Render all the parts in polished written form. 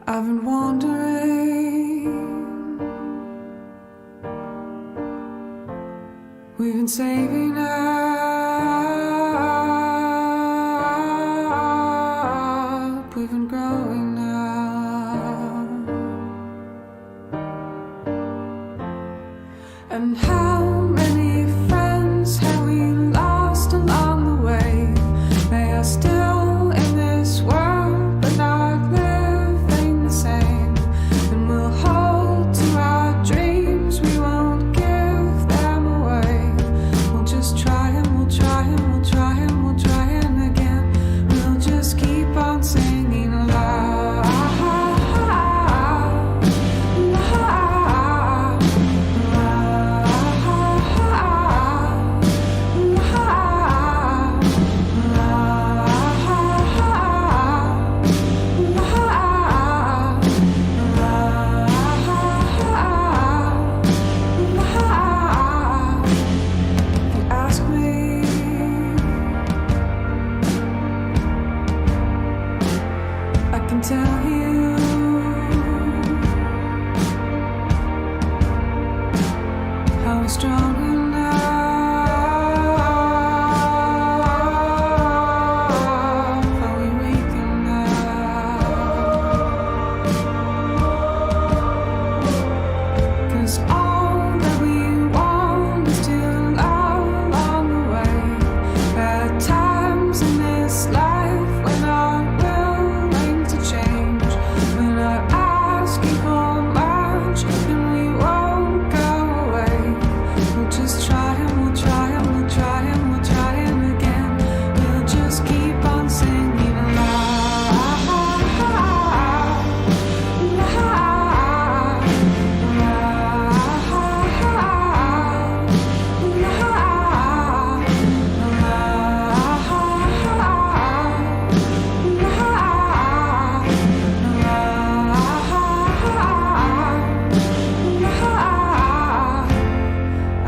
I've been wondering, we've been saving up, we've been growing up. And how many friends have we lost along the way? They are still in this world, but not living the same. And we'll hold to our dreams, we won't give them away. We'll just try and we'll try and we'll try and we'll try and again. We'll just keep on singing aloud. Tell you how we're stronger now, how we weaken now. 'Cause all that we want is to love along the way. There are times in this life when our willing to change. We're not asking for much, and we won't go away. We'll just try and we'll try and we'll try and we'll try and again. We'll just keep on singing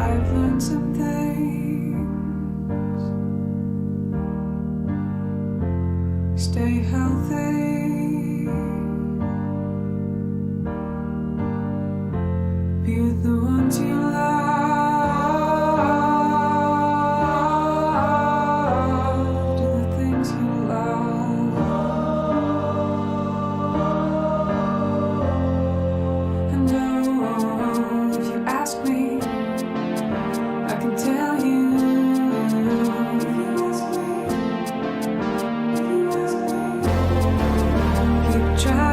I've learned some things. Stay healthy. Be with the ones you love. Do the things you love. And oh, if you ask me, I can tell you. Keep trying.